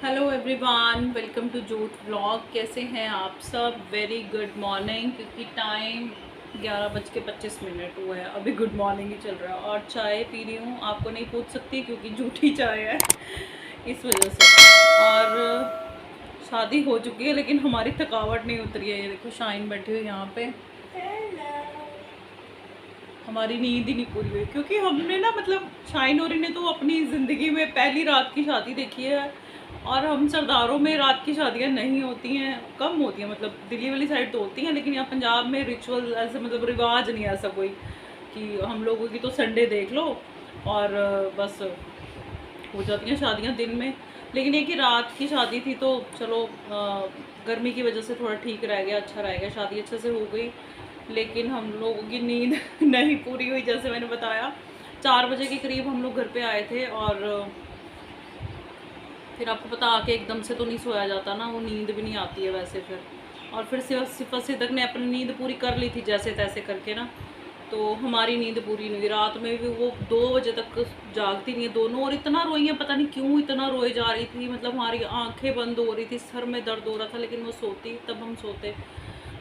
Hello everyone, welcome to jute vlog. कैसे हैं आप सब? Very good morning. क्योंकि टाइम 11:25 हुआ है, अभी गुड मॉर्निंग ही चल रहा है। और चाय पी रही हूँ, आपको नहीं पूछ सकती क्योंकि झूठी चाय है इस वजह से। और शादी हो चुकी है लेकिन हमारी थकावट नहीं उतरी है। ये देखो शाइन बैठी हुई यहाँ पे। हमारी नींद ही नहीं पूरी हुई क्योंकि हमने ना शाइन औरी ने तो अपनी ज़िंदगी में पहली रात की शादी देखी है। और हम सरदारों में रात की शादियां नहीं होती हैं, कम होती हैं। दिल्ली वाली साइड तो होती हैं लेकिन यहाँ पंजाब में रिचुअल ऐसे रिवाज नहीं है ऐसा कोई कि हम लोगों की तो संडे देख लो और बस हो जाती हैं शादियाँ दिन में। लेकिन एक ही रात की शादी थी तो चलो गर्मी की वजह से थोड़ा ठीक रह गया, अच्छा रह गया, शादी अच्छे से हो गई। लेकिन हम लोगों की नींद नहीं पूरी हुई। जैसे मैंने बताया 4 बजे के करीब हम लोग घर पे आए थे और फिर आपको पता आके एकदम से तो नहीं सोया जाता ना, वो नींद भी नहीं आती है वैसे फिर। और फिर सिफत सिद्दक ने अपनी नींद पूरी कर ली थी जैसे तैसे करके ना, तो हमारी नींद पूरी नहीं हुई। रात में भी वो 2 बजे तक जागती नहीं है दोनों, और इतना रोई हैं, पता नहीं क्यों इतना रोए जा रही थी। हमारी आंखें बंद हो रही थी, सर में दर्द हो रहा था, लेकिन वो सोती तब हम सोते।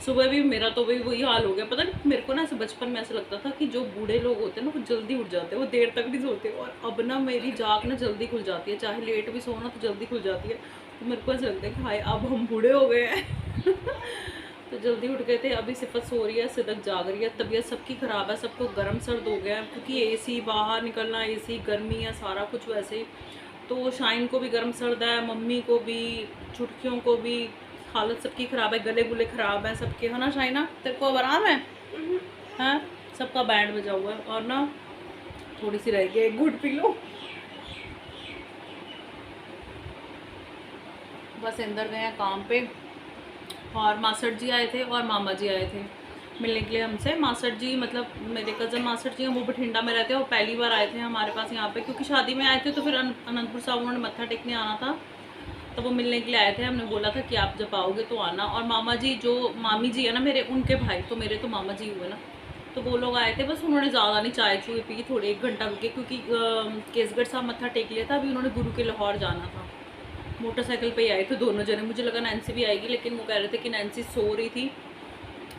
सुबह भी मेरा तो वही हाल हो गया। पता नहीं मेरे को ना ऐसे बचपन में ऐसा लगता था कि जो बूढ़े लोग होते हैं ना वो जल्दी उठ जाते हैं, वो देर तक नहीं सोते। और अब ना मेरी जाग ना जल्दी खुल जाती है, चाहे लेट भी सोना तो जल्दी खुल जाती है। तो मेरे को ऐसा लगता है कि हाय अब हम बूढ़े हो गए हैं तो जल्दी उठ गए थे। अभी सिफत सो रही है, सिदक जाग रही है। तबीयत सबकी ख़राब है, सबको गर्म सर्द हो गया है क्योंकि एसी बाहर निकलना, एसी गर्मी है, सारा कुछ वैसे ही। तो शाइन को भी गर्म सर्द है, मम्मी को भी, छुटकियों को भी। हालत सबकी ख़राब है, गले गुले ख़राब है सबके, है ना शाइना? तेरे को अब आराम है? हाँ, सबका बैंड बजा हुआ है। और ना थोड़ी सी रह गई, एक घूंट पी लो। बस अंदर गए हैं काम पे। और मासड़ जी आए थे और मामा जी आए थे मिलने के लिए हमसे। मासड़ जी मेरे कज़न मासड़ जी हैं, वो बठिंडा में रहते हैं और पहली बार आए थे हमारे पास यहाँ पे, क्योंकि शादी में आए थे तो फिर अनंतपुर साहब उन्होंने मत्था टेकने आना था, तो वो मिलने के लिए आए थे। हमने बोला था कि आप जब आओगे तो आना। और मामा जी, जो मामी जी है ना मेरे, उनके भाई, तो मेरे तो मामा जी हुए ना, तो वो लोग आए थे। बस उन्होंने ज़्यादा नहीं चाय चूए पी, थोड़े 1 घंटा रुके क्योंकि केसगढ़ साहब मत्था टेक लिया था, अभी उन्होंने गुरु के लाहौर जाना था। मोटरसाइकिल पे ही आए थे दोनों जने। मुझे लगा नैन्सी भी आएगी, लेकिन वो कह रहे थे कि नैन्सी सो रही थी,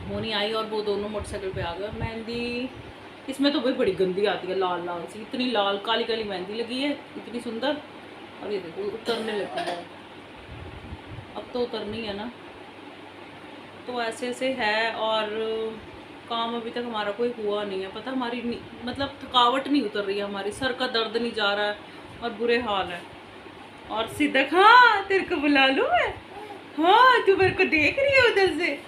वो नहीं आई, और वो दोनों मोटरसाइकिल पे आ गए। और मेहंदी इसमें तो भाई बड़ी गंदी आती है, लाल लाल सी, इतनी लाल काली काली मेहंदी लगी है, इतनी सुंदर। और ये देखो उतरने लगी है, अब तो उतरनी है ना। तो ऐसे ऐसे है। और काम अभी तक हमारा कोई हुआ नहीं है। पता हमारी थकावट नहीं उतर रही है हमारी, सर का दर्द नहीं जा रहा है और बुरे हाल है। और सिद्दक, हाँ तेरे को बुला लूँ मैं? हाँ तू मेरे को देख रही है उधर से,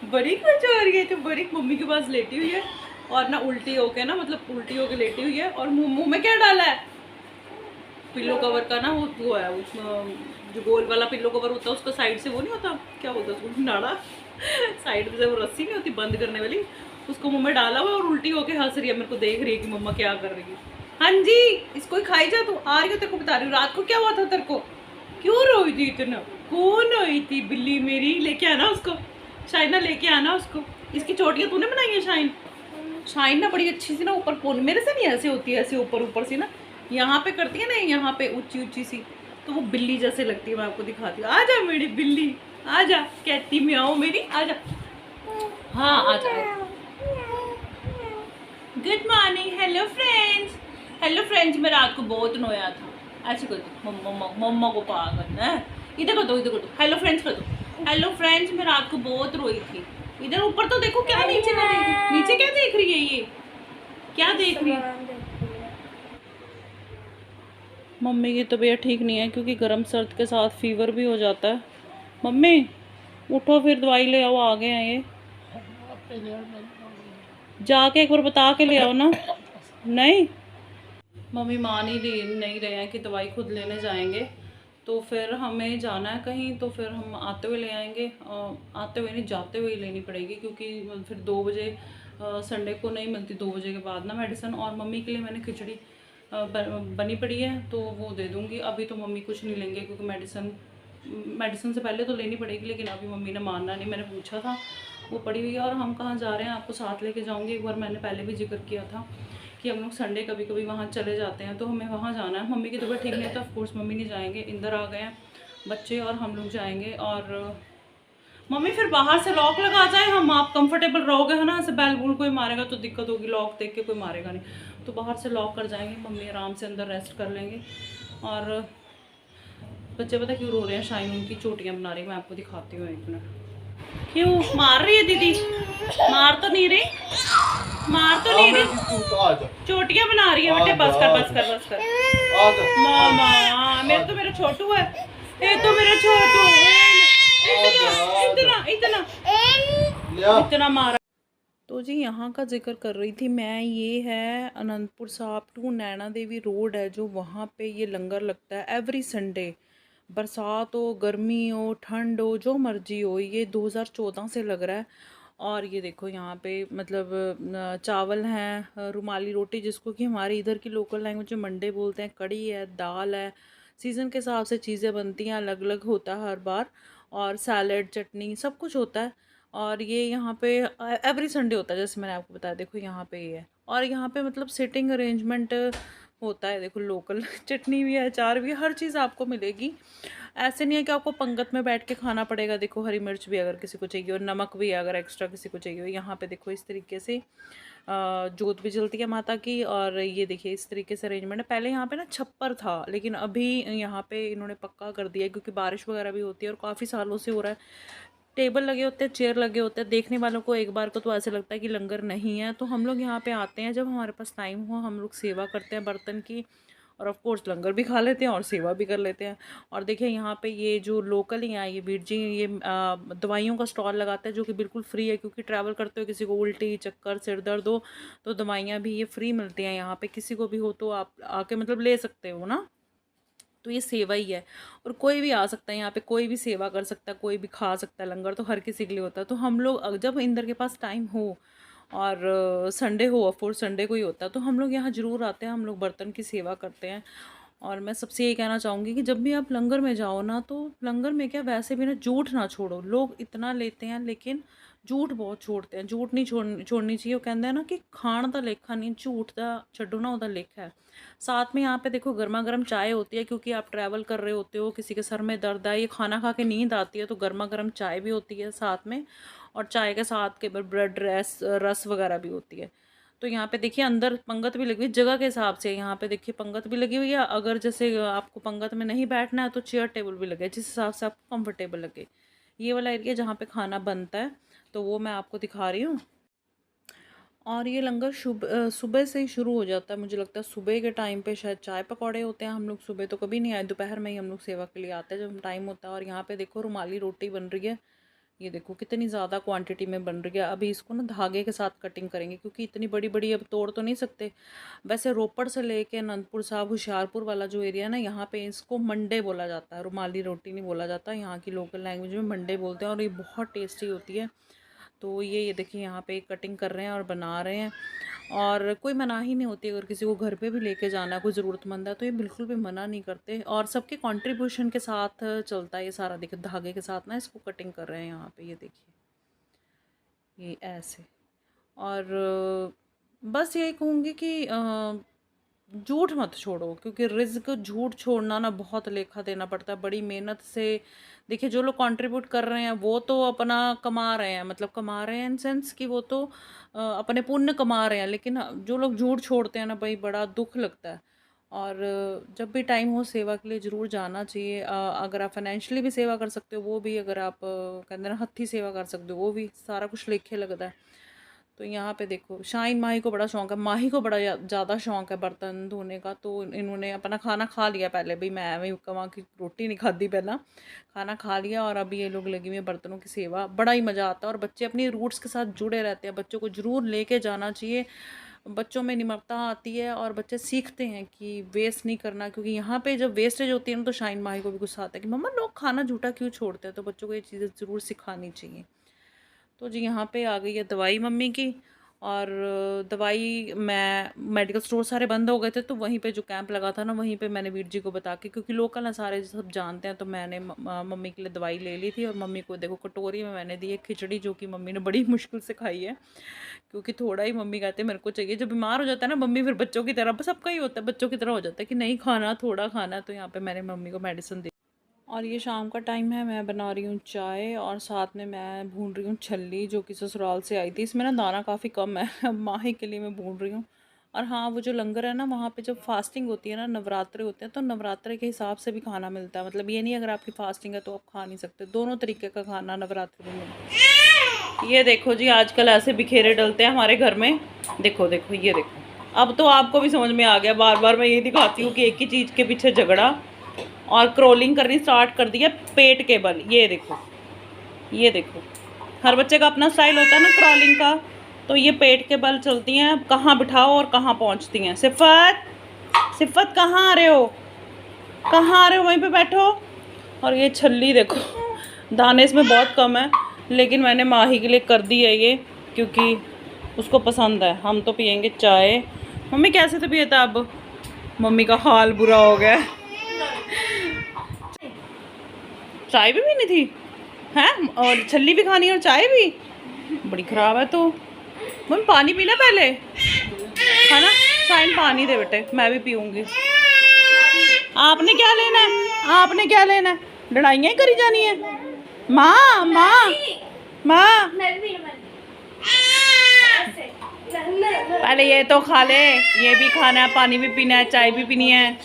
बड़ी खुश हो रही है। तो बड़ी मम्मी के पास लेटी हुई है और ना उल्टी होके ना उल्टी होके लेटी हुई है। और मुंह में क्या डाला है? पिल्लो कवर का ना वो है, उसमें जो गोल वाला पिल्लो कवर होता है उसका साइड से वो नहीं होता, क्या बोलते हैं उसको, नाड़ा साइड से वो रस्सी नहीं होती बंद करने वाली, उसको मुंह में डाला हुआ और उल्टी होके हंस रही है, मेरे को देख रही है कि मम्मा क्या कर रही है। हाँ जी, इसको ही खाई जा, तू आ रही हो, तेरे को बता रही हूँ रात को क्या हुआ था तेरे को, क्यों रोई थी इतना? कौन रोई थी? बिल्ली मेरी, लेके आना उसको, शाइना लेके आना उसको। इसकी चोटियाँ तूने बनाई है शाइन? शाइन ना बड़ी अच्छी सी ना ऊपर पोन, मेरे से नहीं ऐसे होती है, ऐसे ऊपर ऊपर सी ना यहाँ पे करती है ना, यहाँ पे ऊंची ऊंची सी, तो वो बिल्ली जैसे लगती है। मैं आपको दिखाती हूँ, आ जा मेरी बिल्ली, आ जा, कहती म्याओ मेरी, आ जा। हाँ आ जा। Good morning, hello friends. Hello friends, मैं रात को बहुत नोया था, ऐसे कर दो, मम्मा मम्मा को पा करना है, इधर कर दो, इधर कर दो, हेलो फ्रेंड्स कर दो। हेलो फ्रेंड्स, मैं रात को बहुत रोई थी। इधर ऊपर तो देखो, क्या नीचे का देख रही, नीचे क्या देख रही है ये, क्या देख रही है? मम्मी की तबीयत ठीक नहीं है क्योंकि गर्म सर्द के साथ फीवर भी हो जाता है। मम्मी उठो, फिर दवाई ले आओ, आ गए हैं ये, जाके एक बार बता के ले आओ ना। नहीं, मम्मी मान ही नहीं रहे हैं कि दवाई खुद लेने जाएंगे, तो फिर हमें जाना है कहीं, तो फिर हम आते हुए ले आएंगे। आते हुए नहीं, जाते हुए ही लेनी पड़ेगी क्योंकि फिर 2 बजे संडे को नहीं मिलती, 2 बजे के बाद ना मेडिसिन। और मम्मी के लिए मैंने खिचड़ी बनी पड़ी है तो वो दे दूँगी। अभी तो मम्मी कुछ नहीं लेंगे क्योंकि मेडिसिन से पहले तो लेनी पड़ेगी, लेकिन अभी मम्मी ने मानना नहीं। मैंने पूछा था, वो पड़ी हुई है। और हम कहाँ जा रहे हैं आपको साथ लेके जाऊँगी। एक बार मैंने पहले भी जिक्र किया था कि हम लोग संडे कभी कभी वहाँ चले जाते हैं, तो हमें वहाँ जाना है। मम्मी की तबीयत ठीक नहीं है तो ऑफकोर्स मम्मी नहीं जाएंगे, इंदर आ गए हैं। बच्चे और हम लोग जाएंगे। और मम्मी फिर बाहर से लॉक लगा जाए हम, आप कंफर्टेबल रहोगे है ना, ऐसे बैल बूल कोई मारेगा तो दिक्कत होगी, लॉक देख के कोई मारेगा नहीं, तो बाहर से लॉक कर जाएंगे, मम्मी आराम से अंदर रेस्ट कर लेंगे। और बच्चे पता क्यों रो रहे हैं, शाइन उनकी चोटियाँ बना रही है, मैं आपको दिखाती हूँ एक मिनट। क्यों मार रही है दीदी? मार तो नहीं रही, मार तो नहीं रही, चोटियाँ बना रही है बेटे, बस कर बस कर बस कर। मामा मेरे तो मेरा छोटू है, ये तो मेरा छोटू है, इतना इतना इतना इतना मारा। तो जी यहाँ का जिक्र कर रही थी मैं, ये है अनंतपुर साहिब टू नैना देवी रोड है जो, वहाँ पे ये लंगर लगता है एवरी संडे, बरसात हो गर्मी हो ठंड हो जो मर्जी हो, ये 2014 से लग रहा है। और ये देखो यहाँ पे मतलब चावल हैं, रुमाली रोटी जिसको कि हमारे इधर की लोकल लैंग्वेज में मंडे बोलते हैं, कड़ी है, दाल है, सीज़न के हिसाब से चीज़ें बनती हैं, अलग अलग होता है हर बार, और सैलड चटनी सब कुछ होता है। और ये यहाँ पे एवरी संडे होता है, जैसे मैंने आपको बताया, देखो यहाँ पे ये है। और यहाँ पे मतलब सिटिंग अरेंजमेंट होता है, देखो लोकल चटनी भी है, अचार भी है, हर चीज़ आपको मिलेगी। ऐसे नहीं है कि आपको पंगत में बैठ के खाना पड़ेगा, देखो हरी मिर्च भी अगर किसी को चाहिए, और नमक भी अगर एक्स्ट्रा किसी को चाहिए हो, यहाँ पे देखो इस तरीके से जोत भी जलती है माता की। और ये देखिए इस तरीके से अरेंजमेंट है। पहले यहाँ पे ना छप्पर था, लेकिन अभी यहाँ पे इन्होंने पक्का कर दिया है, क्योंकि बारिश वगैरह भी होती है और काफ़ी सालों से हो रहा है। टेबल लगे होते हैं, चेयर लगे होते हैं, देखने वालों को एक बार को तो ऐसे लगता है कि लंगर नहीं है। तो हम लोग यहाँ पे आते हैं जब हमारे पास टाइम हो, हम लोग सेवा करते हैं बर्तन की, और ऑफ कोर्स लंगर भी खा लेते हैं और सेवा भी कर लेते हैं। और देखिए यहाँ पे ये जो लोकल ही हैं, ये वीर जी ये दवाइयों का स्टॉल लगाते हैं जो कि बिल्कुल फ्री है, क्योंकि ट्रैवल करते हो किसी को उल्टी चक्कर सिर दर्द हो तो दवाइयाँ भी ये फ्री मिलती हैं यहाँ पे, किसी को भी हो तो आप आके मतलब ले सकते हो ना। तो ये सेवा ही है, और कोई भी आ सकता है यहाँ पे, कोई भी सेवा कर सकता है, कोई भी खा सकता है, लंगर तो हर किसी के लिए होता है। तो हम लोग जब इंदर के पास टाइम हो और संडे हो, ऑफ कोर्स संडे को ही होता है, तो हम लोग यहाँ ज़रूर आते हैं, हम लोग बर्तन की सेवा करते हैं। और मैं सबसे यही कहना चाहूँगी कि जब भी आप लंगर में जाओ ना, तो लंगर में क्या वैसे भी ना झूठ ना छोड़ो, लोग इतना लेते हैं लेकिन झूठ बहुत छोड़ते हैं, झूठ नहीं छोड़नी चाहिए। वो कहते हैं ना कि खाण दा लेखा नहीं, झूठ दा छड्डो ना, उदा लेखा है। साथ में यहाँ पे देखो गर्मा गर्म चाय होती है, क्योंकि आप ट्रैवल कर रहे होते हो, किसी के सर में दर्द है, ये खाना खा के नींद आती है, तो गर्मा गर्म चाय भी होती है साथ में, और चाय के साथ के ब्रेड रस वगैरह भी होती है। तो यहाँ पे देखिए अंदर पंगत भी लगी हुई जगह के हिसाब से, यहाँ पे देखिए पंगत भी लगी हुई है, अगर जैसे आपको पंगत में नहीं बैठना है तो चेयर टेबल भी लगे जिस हिसाब से आपको कंफर्टेबल लगे। ये वाला एरिया जहाँ पे खाना बनता है तो वो मैं आपको दिखा रही हूँ। और ये लंगर सुबह से ही शुरू हो जाता है, मुझे लगता है सुबह के टाइम पे शायद चाय पकौड़े होते हैं। हम लोग सुबह तो कभी नहीं आए, दोपहर में ही हम लोग सेवा के लिए आते हैं जब टाइम होता है। और यहाँ पे देखो रुमाली रोटी बन रही है, ये देखो कितनी ज़्यादा क्वांटिटी में बन रही है। अभी इसको ना धागे के साथ कटिंग करेंगे, क्योंकि इतनी बड़ी बड़ी अब तोड़ तो नहीं सकते। वैसे रोपड़ से लेके अनंतपुर साहिब होशियारपुर वाला जो एरिया है ना, यहाँ पे इसको मंडे बोला जाता है, रुमाली रोटी नहीं बोला जाता, यहाँ की लोकल लैंग्वेज में मंडे बोलते हैं, और ये बहुत टेस्टी होती है। तो ये देखिए यहाँ पे कटिंग कर रहे हैं और बना रहे हैं, और कोई मनाही नहीं होती। अगर किसी को घर पे भी लेके जाना है, कोई ज़रूरतमंद है, तो ये बिल्कुल भी मना नहीं करते, और सबके कंट्रीब्यूशन के साथ चलता है ये सारा। देखिए धागे के साथ ना इसको कटिंग कर रहे हैं यहाँ पे, ये देखिए ये ऐसे। और बस यही कहूँगी कि झूठ मत छोड़ो, क्योंकि रिस्क झूठ छोड़ना ना बहुत लेखा देना पड़ता है बड़ी मेहनत से। देखिए जो लोग कंट्रीब्यूट कर रहे हैं वो तो अपना कमा रहे हैं, मतलब कमा रहे हैं इन सेंस कि वो तो अपने पुण्य कमा रहे हैं, लेकिन जो लोग झूठ छोड़ते हैं ना भाई, बड़ा दुख लगता है। और जब भी टाइम हो सेवा के लिए ज़रूर जाना चाहिए। अगर आप फाइनेंशियली भी सेवा कर सकते हो वो भी, अगर आप कहते हैं ना हत्थी सेवा कर सकते हो वो भी, सारा कुछ लेखे लगता है। तो यहाँ पे देखो शाइन माही को बड़ा शौक है, माही को बड़ा ज़्यादा शौक है बर्तन धोने का, तो इन्होंने अपना खाना खा लिया पहले भी, मैं भी कमा की रोटी नहीं खाती, पहला खाना खा लिया, और अभी ये लोग लगी हुई है बर्तनों की सेवा। बड़ा ही मज़ा आता है, और बच्चे अपनी रूट्स के साथ जुड़े रहते हैं, बच्चों को ज़रूर लेके जाना चाहिए। बच्चों में निमरता आती है और बच्चे सीखते हैं कि वेस्ट नहीं करना, क्योंकि यहाँ पे जब वेस्टेज होती है ना तो शाइन माही को भी गुस्सा आता है कि मम्मा लोग खाना झूठा क्यों छोड़ते हैं। तो बच्चों को ये चीज़ें ज़रूर सिखानी चाहिए। तो जी यहाँ पे आ गई है दवाई मम्मी की, और दवाई मैं मेडिकल स्टोर सारे बंद हो गए थे, तो वहीं पे जो कैंप लगा था ना वहीं पे मैंने वीर जी को बता के, क्योंकि लोकल है सारे सब जानते हैं, तो मैंने मम्मी के लिए दवाई ले ली थी। और मम्मी को देखो कटोरी में मैंने दी है खिचड़ी, जो कि मम्मी ने बड़ी मुश्किल से खाई है, क्योंकि थोड़ा ही मम्मी कहते हैं मेरे को चाहिए। जब बीमार हो जाता है ना मम्मी, फिर बच्चों की तरह, सबका ही होता है, बच्चों की तरह हो जाता है कि नहीं खाना थोड़ा खाना, तो यहाँ पर मैंने मम्मी को मेडिसिन दी। और ये शाम का टाइम है, मैं बना रही हूँ चाय और साथ में मैं भून रही हूँ छल्ली जो कि ससुराल से आई थी। इसमें ना दाना काफ़ी कम है माही के लिए मैं भून रही हूँ। और हाँ, वो जो लंगर है ना, वहाँ पे जब फास्टिंग होती है ना, नवरात्रे होते हैं, तो नवरात्रे के हिसाब से भी खाना मिलता है। मतलब ये नहीं अगर आपकी फास्टिंग है तो आप खा नहीं सकते, दोनों तरीके का खाना नवरात्रि में मिलता है। ये देखो जी, आजकल ऐसे बिखेरे डलते हैं हमारे घर में। देखो देखो, ये देखो, अब तो आपको भी समझ में आ गया। बार बार मैं ये दिखाती हूँ कि एक ही चीज़ के पीछे झगड़ा। और क्रॉलिंग करनी स्टार्ट कर दी है पेट के बल। ये देखो, ये देखो, हर बच्चे का अपना स्टाइल होता है ना क्रॉलिंग का, तो ये पेट के बल चलती हैं। कहाँ बिठाओ और कहाँ पहुँचती हैं। सिफत, सिफत कहाँ आ रहे हो, कहाँ आ रहे हो, वहीं पे बैठो। और ये छल्ली देखो, दाने इसमें बहुत कम है, लेकिन मैंने माही के लिए कर दी है ये, क्योंकि उसको पसंद है। हम तो पियेंगे चाय। मम्मी कैसे तबीयत है अब? मम्मी का हाल बुरा हो गया है। चाय भी पीनी थी हैं, और छल्ली भी खानी है और चाय भी? बड़ी ख़राब है तो। मम्मी पानी पीना पहले, है ना? शाइन पानी दे बेटे, मैं भी पीऊँगी। आपने क्या लेना है, आपने क्या लेना है? लड़ाइयाँ ही करी जानी है। माँ माँ माँ, पहले ये तो खा ले, ये भी खाना है, पानी भी पीना है, चाय भी पीनी है।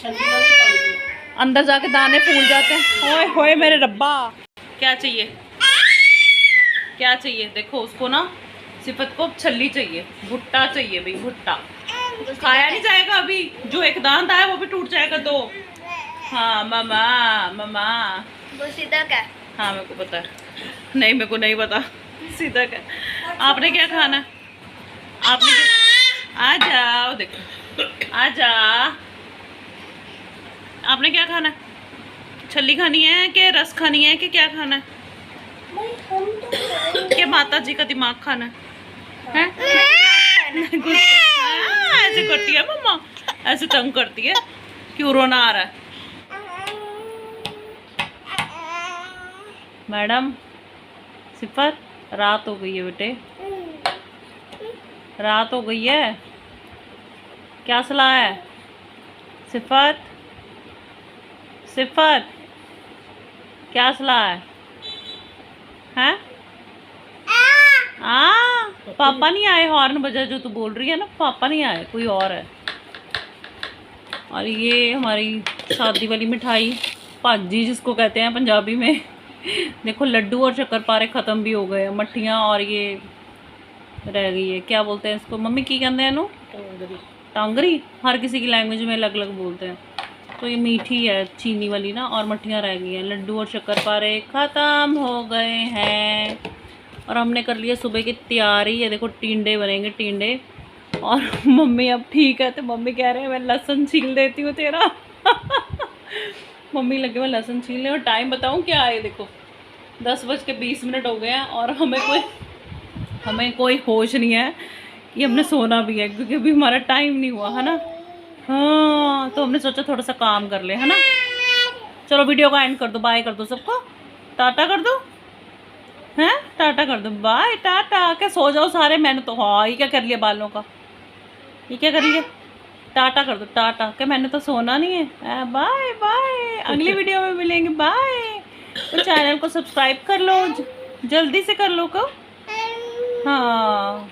अंदर जाके दाने फूल जाते हैं। ओए होए मेरे रब्बा, क्या चाहिए, क्या चाहिए? देखो उसको ना, सिफत को छल्ली चाहिए, भुट्टा चाहिए भाई, भुट्टा। खाया नहीं जाएगा अभी, जो एक दांत आया वो भी टूट जाएगा दो। हाँ मामा, मामा वो सीधा क्या? हाँ मेरे को पता है। नहीं, मेरे को नहीं पता सीधा क्या। आपने क्या खाना है? आपने क्या? आ जाओ, देखो आ जा। आपने क्या खाना है? छल्ली खानी है कि रस खानी है कि क्या खाना है? कि माता जी का दिमाग खाना है? ऐसे करती है मम्मा, ऐसे तंग करती है। क्यों रोना आ रहा है मैडम? सिफर, रात हो गई है बेटे, रात हो गई है। क्या सलाह है? सिफत, सिफत, क्या सलाह है? हैं? पापा नहीं आए, हॉर्न बजा जो तू बोल रही है ना, पापा नहीं आए, कोई और है। और ये हमारी शादी वाली मिठाई, भाजी जिसको कहते हैं पंजाबी में। देखो लड्डू और शक्करपारे ख़त्म भी हो गए, मट्ठियाँ और ये रह गई है। क्या बोलते हैं इसको मम्मी, की कहते हैं इनू? टांगरी। हर किसी की लैंग्वेज में अलग अलग बोलते हैं। तो ये मीठी है चीनी वाली ना, और मट्ठियाँ रह गई हैं। लड्डू और शक्करपारे ख़त्म हो गए हैं। और हमने कर लिया सुबह की तैयारी। ये देखो टींडे बनेंगे, टींडे। और मम्मी अब ठीक है, तो मम्मी कह रहे हैं मैं लहसुन छील देती हूँ तेरा। मम्मी लगे मैं लहसुन छीलने। और टाइम बताऊँ क्या है? देखो 10:20 हो गए हैं, और हमें कोई होश नहीं है कि हमने सोना भी है, क्योंकि अभी हमारा टाइम नहीं हुआ है ना। हाँ, तो हमने सोचा थोड़ा सा काम कर ले, है ना। चलो वीडियो का एंड कर दो, बाय कर दो सबको, टाटा कर दो, हैं टाटा कर दो, बाय टाटा। क्या सो जाओ सारे? मैंने तो, हाँ ये क्या कर लिया बालों का, ये क्या कर लिया? टाटा कर दो, टाटा। क्या मैंने तो सोना नहीं है। बाय बाय, अगली वीडियो में मिलेंगे, बाय। तो चैनल को सब्सक्राइब कर लो, जल्दी से कर लो को। हाँ